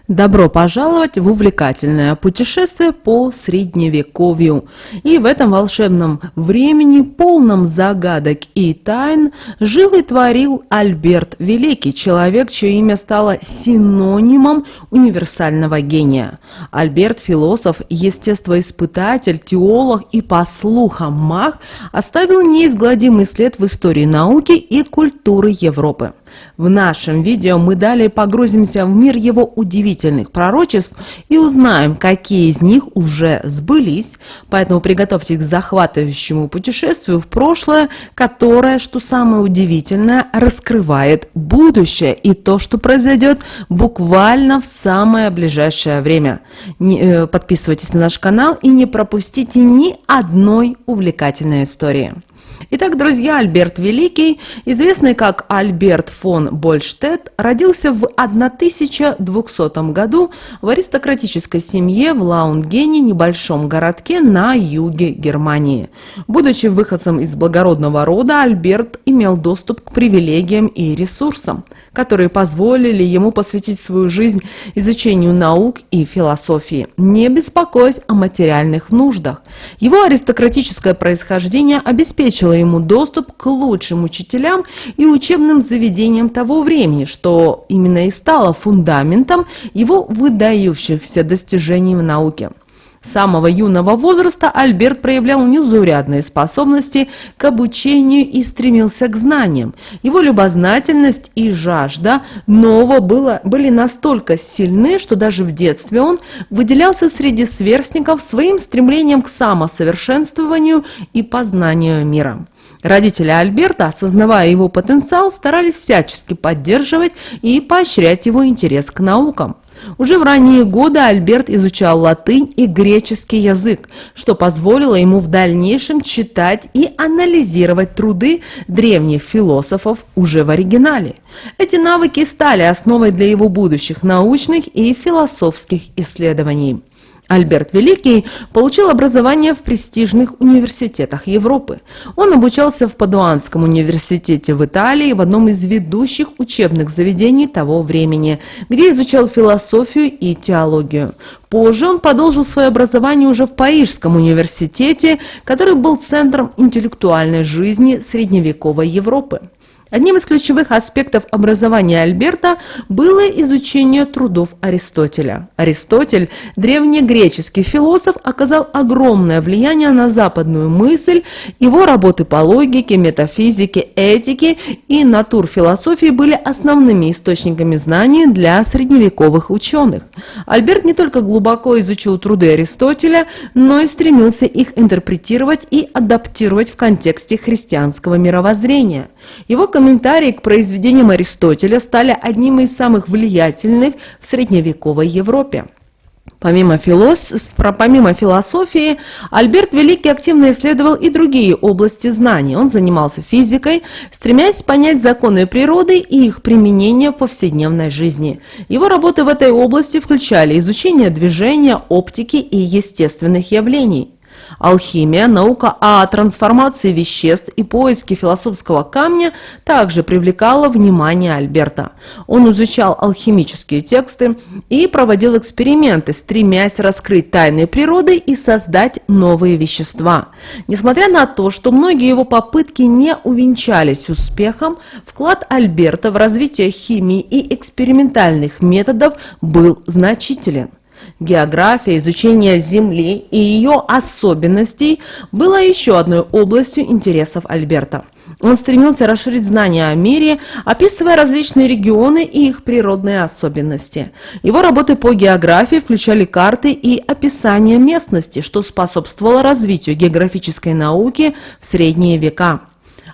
Добро пожаловать в увлекательное путешествие по Средневековью. И в этом волшебном времени, полном загадок и тайн, жил и творил Альберт Великий, человек, чье имя стало синонимом универсального гения. Альберт – философ, естествоиспытатель, теолог и, по слухам, маг, оставил неизгладимый след в истории науки и культуры Европы. В нашем видео мы далее погрузимся в мир его удивительных пророчеств и узнаем, какие из них уже сбылись. Поэтому приготовьтесь к захватывающему путешествию в прошлое, которое, что самое удивительное, раскрывает будущее и то, что произойдет буквально в самое ближайшее время. Подписывайтесь на наш канал и не пропустите ни одной увлекательной истории. Итак, друзья, Альберт Великий, известный как Альберт фон Больштедт, родился в 1200 году в аристократической семье в Лаунгене, небольшом городке на юге Германии. Будучи выходцем из благородного рода, Альберт имел доступ к привилегиям и ресурсам, которые позволили ему посвятить свою жизнь изучению наук и философии, не беспокоясь о материальных нуждах. Его аристократическое происхождение обеспечило ему доступ к лучшим учителям и учебным заведениям того времени, что именно и стало фундаментом его выдающихся достижений в науке. С самого юного возраста Альберт проявлял незаурядные способности к обучению и стремился к знаниям. Его любознательность и жажда нового были настолько сильны, что даже в детстве он выделялся среди сверстников своим стремлением к самосовершенствованию и познанию мира. Родители Альберта, осознавая его потенциал, старались всячески поддерживать и поощрять его интерес к наукам. Уже в ранние годы Альберт изучал латынь и греческий язык, что позволило ему в дальнейшем читать и анализировать труды древних философов уже в оригинале. Эти навыки стали основой для его будущих научных и философских исследований. Альберт Великий получил образование в престижных университетах Европы. Он обучался в Падуанском университете в Италии, в одном из ведущих учебных заведений того времени, где изучал философию и теологию. Позже он продолжил свое образование уже в Парижском университете, который был центром интеллектуальной жизни средневековой Европы. Одним из ключевых аспектов образования Альберта было изучение трудов Аристотеля. Аристотель, древнегреческий философ, оказал огромное влияние на западную мысль. Его работы по логике, метафизике, этике и натурфилософии были основными источниками знаний для средневековых ученых. Альберт не только глубоко изучил труды Аристотеля, но и стремился их интерпретировать и адаптировать в контексте христианского мировоззрения. Его комментарии к произведениям Аристотеля стали одним из самых влиятельных в средневековой Европе. Помимо философии, Альберт Великий активно исследовал и другие области знаний. Он занимался физикой, стремясь понять законы природы и их применение в повседневной жизни. Его работы в этой области включали изучение движения, оптики и естественных явлений. Алхимия, наука о трансформации веществ и поиски философского камня также привлекала внимание Альберта. Он изучал алхимические тексты и проводил эксперименты, стремясь раскрыть тайны природы и создать новые вещества. Несмотря на то, что многие его попытки не увенчались успехом, вклад Альберта в развитие химии и экспериментальных методов был значителен. География, изучение Земли и ее особенностей было еще одной областью интересов Альберта. Он стремился расширить знания о мире, описывая различные регионы и их природные особенности. Его работы по географии включали карты и описание местности, что способствовало развитию географической науки в средние века.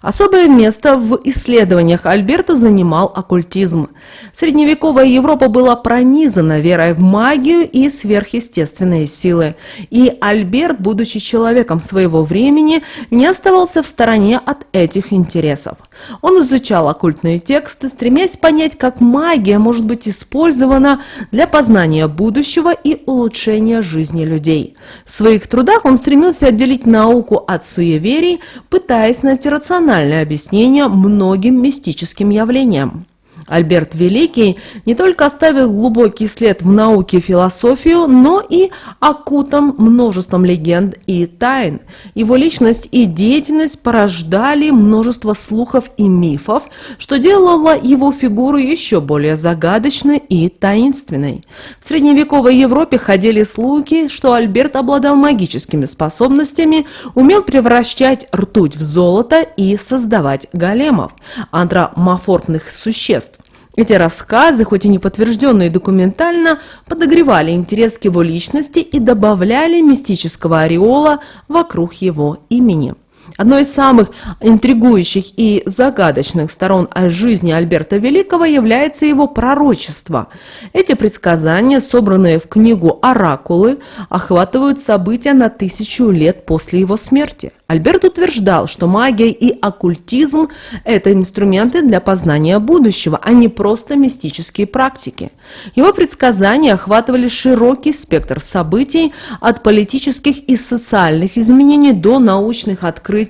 Особое место в исследованиях Альберта занимал оккультизм. Средневековая Европа была пронизана верой в магию и сверхъестественные силы. И Альберт, будучи человеком своего времени, не оставался в стороне от этих интересов. Он изучал оккультные тексты, стремясь понять, как магия может быть использована для познания будущего и улучшения жизни людей. В своих трудах он стремился отделить науку от суеверий, пытаясь найти рациональное объяснение многим мистическим явлениям. Альберт Великий не только оставил глубокий след в науке и философию, но и окутан множеством легенд и тайн. Его личность и деятельность порождали множество слухов и мифов, что делало его фигуру еще более загадочной и таинственной. В средневековой Европе ходили слухи, что Альберт обладал магическими способностями, умел превращать ртуть в золото и создавать големов, антропоморфных существ. Эти рассказы, хоть и не подтвержденные документально, подогревали интерес к его личности и добавляли мистического ореола вокруг его имени. Одной из самых интригующих и загадочных сторон жизни Альберта Великого является его пророчество. Эти предсказания, собранные в книгу «Оракулы», охватывают события на 1000 лет после его смерти. Альберт утверждал, что магия и оккультизм – это инструменты для познания будущего, а не просто мистические практики. Его предсказания охватывали широкий спектр событий, от политических и социальных изменений до научных открытий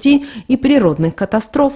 и природных катастроф.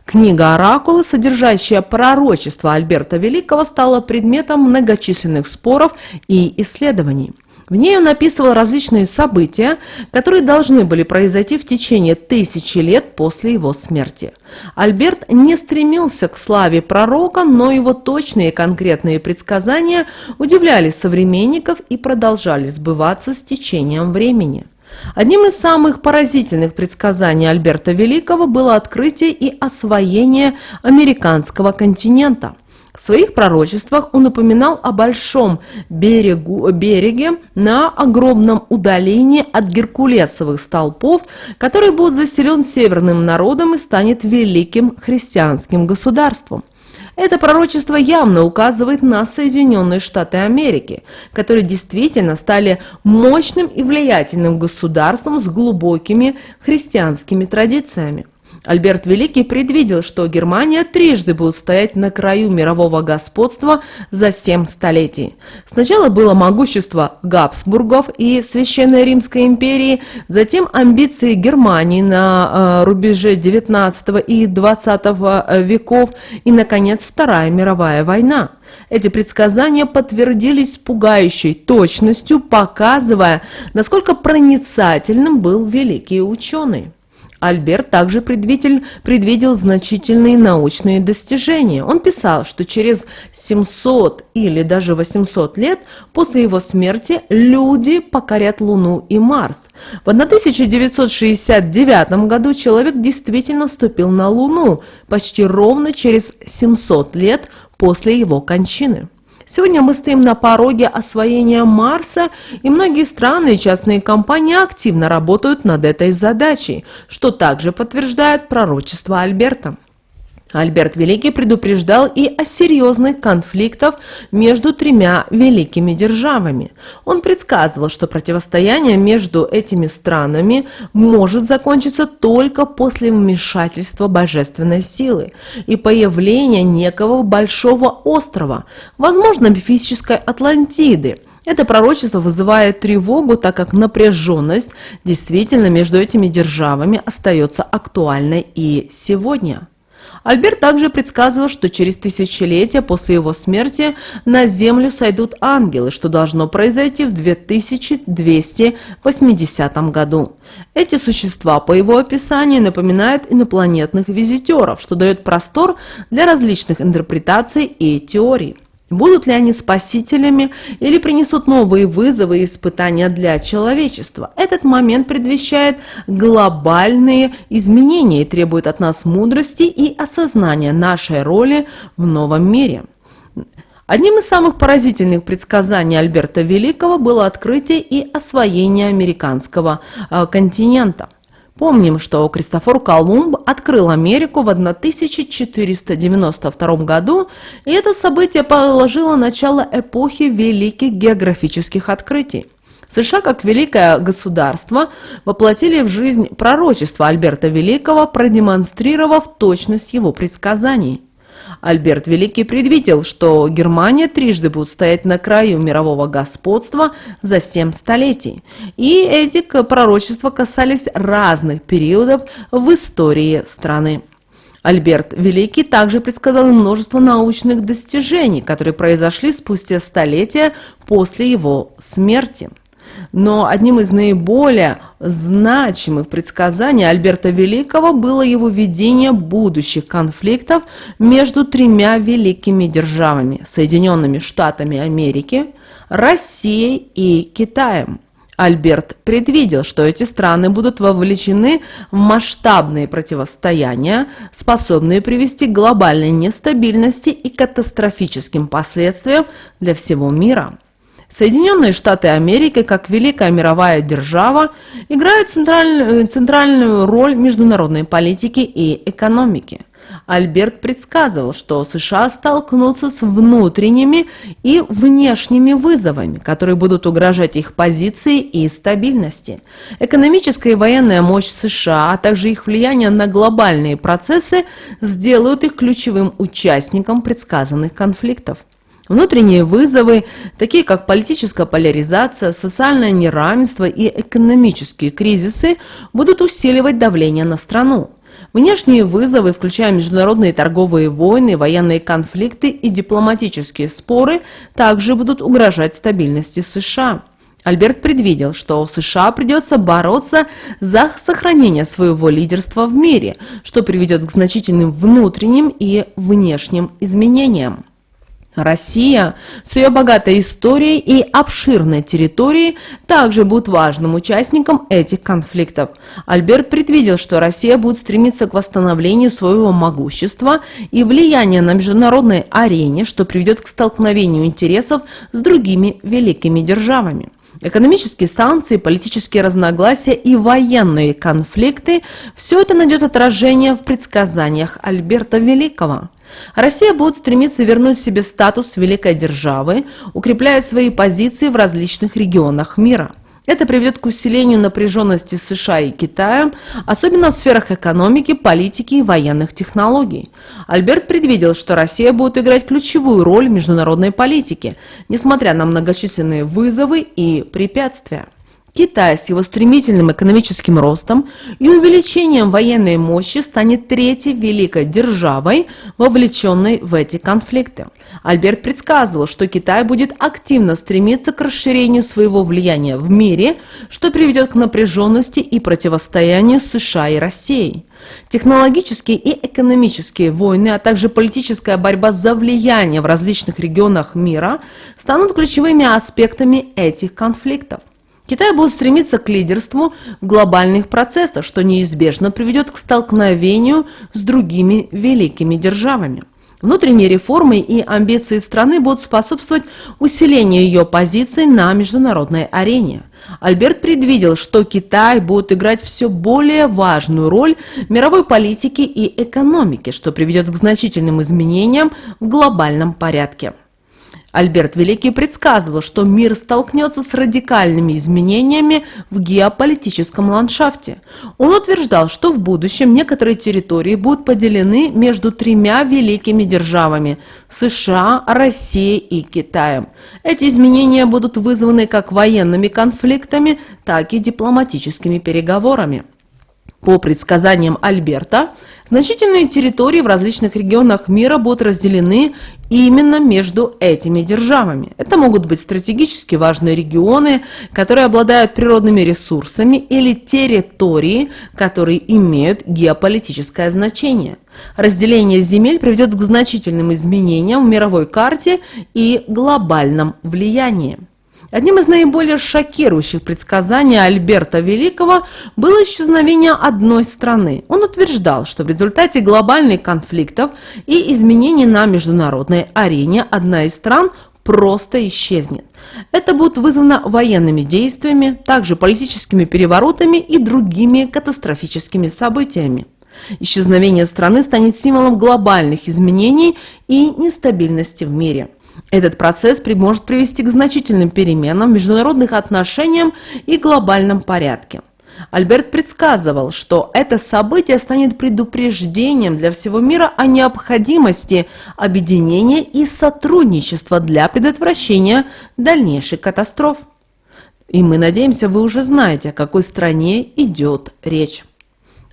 Книга «Оракулы», содержащая пророчество Альберта Великого, стала предметом многочисленных споров и исследований. В ней он описывал различные события, которые должны были произойти в течение 1000 лет после его смерти. Альберт не стремился к славе пророка, но его точные и конкретные предсказания удивляли современников и продолжали сбываться с течением времени. Одним из самых поразительных предсказаний Альберта Великого было открытие и освоение американского континента. В своих пророчествах он упоминал о большом береге на огромном удалении от геркулесовых столпов, который будет заселен северным народом и станет великим христианским государством. Это пророчество явно указывает на Соединенные Штаты Америки, которые действительно стали мощным и влиятельным государством с глубокими христианскими традициями. Альберт Великий предвидел, что Германия трижды будет стоять на краю мирового господства за 7 столетий. Сначала было могущество Габсбургов и Священной Римской империи, затем амбиции Германии на рубеже 19 и 20 веков и, наконец, Вторая мировая война. Эти предсказания подтвердились с пугающей точностью, показывая, насколько проницательным был великий ученый. Альберт также предвидел значительные научные достижения. Он писал, что через 700 или даже 800 лет после его смерти люди покорят Луну и Марс. В 1969 году человек действительно ступил на Луну, почти ровно через 700 лет после его кончины. Сегодня мы стоим на пороге освоения Марса, и многие страны и частные компании активно работают над этой задачей, что также подтверждает пророчество Альберта. Альберт Великий предупреждал и о серьезных конфликтах между 3 великими державами. Он предсказывал, что противостояние между этими странами может закончиться только после вмешательства божественной силы и появления некого большого острова, возможно, мифической Атлантиды. Это пророчество вызывает тревогу, так как напряженность действительно между этими державами остается актуальной и сегодня. Альберт также предсказывал, что через тысячелетия после его смерти на Землю сойдут ангелы, что должно произойти в 2280 году. Эти существа, по его описанию, напоминают инопланетных визитеров, что дает простор для различных интерпретаций и теорий. Будут ли они спасителями или принесут новые вызовы и испытания для человечества? Этот момент предвещает глобальные изменения и требует от нас мудрости и осознания нашей роли в новом мире. Одним из самых поразительных предсказаний Альберта Великого было открытие и освоение американского континента. Помним, что Христофор Колумб открыл Америку в 1492 году, и это событие положило начало эпохи великих географических открытий. США, как великое государство, воплотили в жизнь пророчество Альберта Великого, продемонстрировав точность его предсказаний. Альберт Великий предвидел, что Германия трижды будет стоять на краю мирового господства за 7 столетий. И эти пророчества касались разных периодов в истории страны. Альберт Великий также предсказал множество научных достижений, которые произошли спустя столетия после его смерти. Но одним из наиболее значимых предсказаний Альберта Великого было его видение будущих конфликтов между тремя великими державами – Соединенными Штатами Америки, Россией и Китаем. Альберт предвидел, что эти страны будут вовлечены в масштабные противостояния, способные привести к глобальной нестабильности и катастрофическим последствиям для всего мира. Соединенные Штаты Америки, как великая мировая держава, играют центральную роль в международной политике и экономике. Альберт предсказывал, что США столкнутся с внутренними и внешними вызовами, которые будут угрожать их позиции и стабильности. Экономическая и военная мощь США, а также их влияние на глобальные процессы сделают их ключевым участником предсказанных конфликтов. Внутренние вызовы, такие как политическая поляризация, социальное неравенство и экономические кризисы, будут усиливать давление на страну. Внешние вызовы, включая международные торговые войны, военные конфликты и дипломатические споры, также будут угрожать стабильности США. Альберт предвидел, что США придется бороться за сохранение своего лидерства в мире, что приведет к значительным внутренним и внешним изменениям. Россия с ее богатой историей и обширной территорией также будет важным участником этих конфликтов. Альберт предвидел, что Россия будет стремиться к восстановлению своего могущества и влияния на международной арене, что приведет к столкновению интересов с другими великими державами. Экономические санкции, политические разногласия и военные конфликты – все это найдет отражение в предсказаниях Альберта Великого. Россия будет стремиться вернуть себе статус великой державы, укрепляя свои позиции в различных регионах мира. Это приведет к усилению напряженности США и Китая, особенно в сферах экономики, политики и военных технологий. Альберт предвидел, что Россия будет играть ключевую роль в международной политике, несмотря на многочисленные вызовы и препятствия. Китай с его стремительным экономическим ростом и увеличением военной мощи станет третьей великой державой, вовлеченной в эти конфликты. Альберт предсказывал, что Китай будет активно стремиться к расширению своего влияния в мире, что приведет к напряженности и противостоянию США и Россией. Технологические и экономические войны, а также политическая борьба за влияние в различных регионах мира станут ключевыми аспектами этих конфликтов. Китай будет стремиться к лидерству в глобальных процессах, что неизбежно приведет к столкновению с другими великими державами. Внутренние реформы и амбиции страны будут способствовать усилению ее позиций на международной арене. Альберт предвидел, что Китай будет играть все более важную роль в мировой политике и экономике, что приведет к значительным изменениям в глобальном порядке. Альберт Великий предсказывал, что мир столкнется с радикальными изменениями в геополитическом ландшафте. Он утверждал, что в будущем некоторые территории будут поделены между тремя великими державами – США, Россией и Китаем. Эти изменения будут вызваны как военными конфликтами, так и дипломатическими переговорами. По предсказаниям Альберта, значительные территории в различных регионах мира будут разделены именно между этими державами. Это могут быть стратегически важные регионы, которые обладают природными ресурсами, или территории, которые имеют геополитическое значение. Разделение земель приведет к значительным изменениям в мировой карте и глобальном влиянии. Одним из наиболее шокирующих предсказаний Альберта Великого было исчезновение одной страны. Он утверждал, что в результате глобальных конфликтов и изменений на международной арене одна из стран просто исчезнет. Это будет вызвано военными действиями, также политическими переворотами и другими катастрофическими событиями. Исчезновение страны станет символом глобальных изменений и нестабильности в мире. Этот процесс может привести к значительным переменам в международных отношениях и глобальном порядке. Альберт предсказывал, что это событие станет предупреждением для всего мира о необходимости объединения и сотрудничества для предотвращения дальнейших катастроф. И мы надеемся, вы уже знаете, о какой стране идет речь.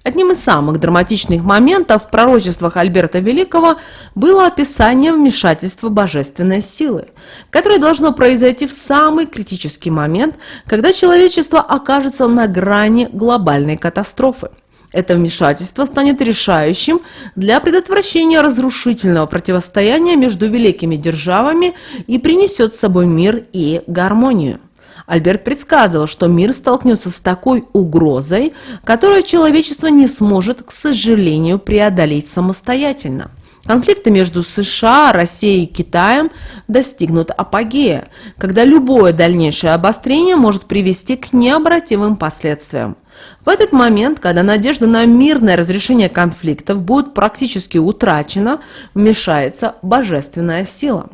Одним из самых драматичных моментов в пророчествах Альберта Великого было описание вмешательства божественной силы, которое должно произойти в самый критический момент, когда человечество окажется на грани глобальной катастрофы. Это вмешательство станет решающим для предотвращения разрушительного противостояния между великими державами и принесет с собой мир и гармонию. Альберт предсказывал, что мир столкнется с такой угрозой, которую человечество не сможет, к сожалению, преодолеть самостоятельно. Конфликты между США, Россией и Китаем достигнут апогея, когда любое дальнейшее обострение может привести к необратимым последствиям. В этот момент, когда надежда на мирное разрешение конфликтов будет практически утрачена, вмешается божественная сила.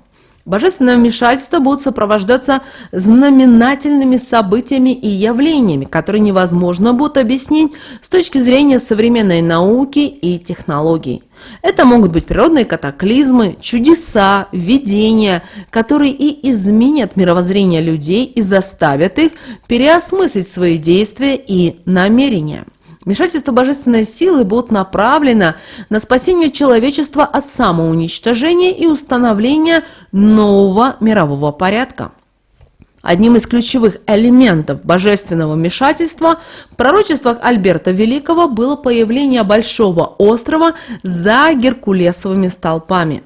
Божественное вмешательство будут сопровождаться знаменательными событиями и явлениями, которые невозможно будет объяснить с точки зрения современной науки и технологий. Это могут быть природные катаклизмы, чудеса, видения, которые и изменят мировоззрение людей и заставят их переосмыслить свои действия и намерения. Вмешательство божественной силы будет направлено на спасение человечества от самоуничтожения и установления нового мирового порядка. Одним из ключевых элементов божественного вмешательства в пророчествах Альберта Великого было появление большого острова за Геркулесовыми столпами.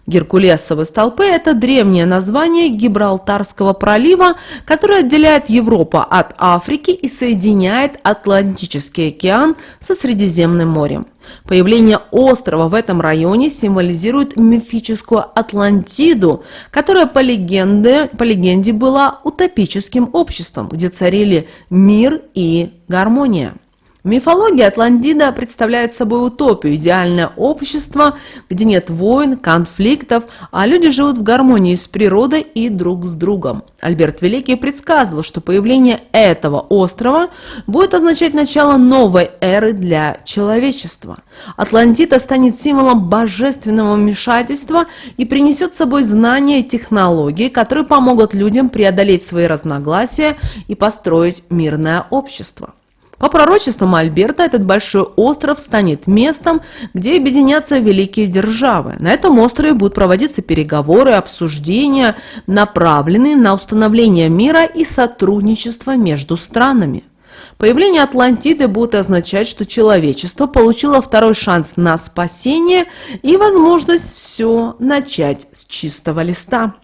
Геркулесовые столпы – это древнее название Гибралтарского пролива, которое отделяет Европу от Африки и соединяет Атлантический океан со Средиземным морем. Появление острова в этом районе символизирует мифическую Атлантиду, которая по легенде была утопическим обществом, где царили мир и гармония. В мифологии Атлантида представляет собой утопию, идеальное общество, где нет войн, конфликтов, а люди живут в гармонии с природой и друг с другом. Альберт Великий предсказывал, что появление этого острова будет означать начало новой эры для человечества. Атлантида станет символом божественного вмешательства и принесет с собой знания и технологии, которые помогут людям преодолеть свои разногласия и построить мирное общество. По пророчествам Альберта, этот большой остров станет местом, где объединятся великие державы. На этом острове будут проводиться переговоры, обсуждения, направленные на установление мира и сотрудничество между странами. Появление Атлантиды будет означать, что человечество получило второй шанс на спасение и возможность все начать с чистого листа.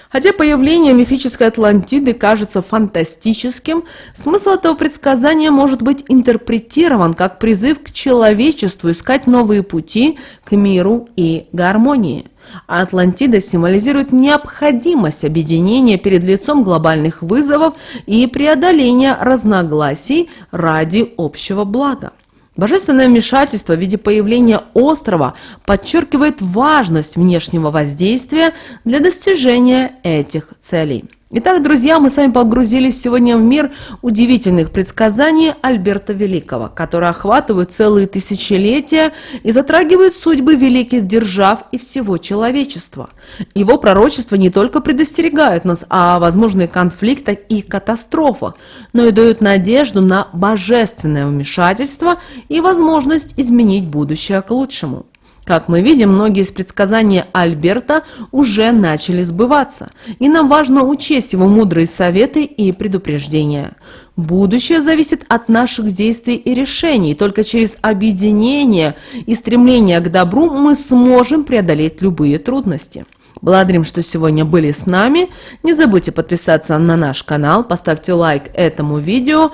Хотя появление мифической Атлантиды кажется фантастическим, смысл этого предсказания может быть интерпретирован как призыв к человечеству искать новые пути к миру и гармонии. А Атлантида символизирует необходимость объединения перед лицом глобальных вызовов и преодоления разногласий ради общего блага. Божественное вмешательство в виде появления острова подчеркивает важность внешнего воздействия для достижения этих целей. Итак, друзья, мы с вами погрузились сегодня в мир удивительных предсказаний Альберта Великого, которые охватывают целые тысячелетия и затрагивают судьбы великих держав и всего человечества. Его пророчества не только предостерегают нас о возможных конфликтах и катастрофах, но и дают надежду на божественное вмешательство и возможность изменить будущее к лучшему. Как мы видим, многие из предсказаний Альберта уже начали сбываться, и нам важно учесть его мудрые советы и предупреждения. Будущее зависит от наших действий и решений, только через объединение и стремление к добру мы сможем преодолеть любые трудности. Благодарим, что сегодня были с нами. Не забудьте подписаться на наш канал, поставьте лайк этому видео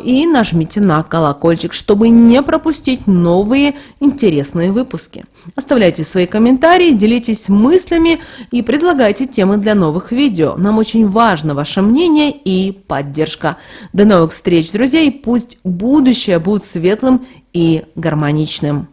и нажмите на колокольчик, чтобы не пропустить новые интересные выпуски. Оставляйте свои комментарии, делитесь мыслями и предлагайте темы для новых видео. Нам очень важно ваше мнение и поддержка. До новых встреч, друзья, и пусть будущее будет светлым и гармоничным.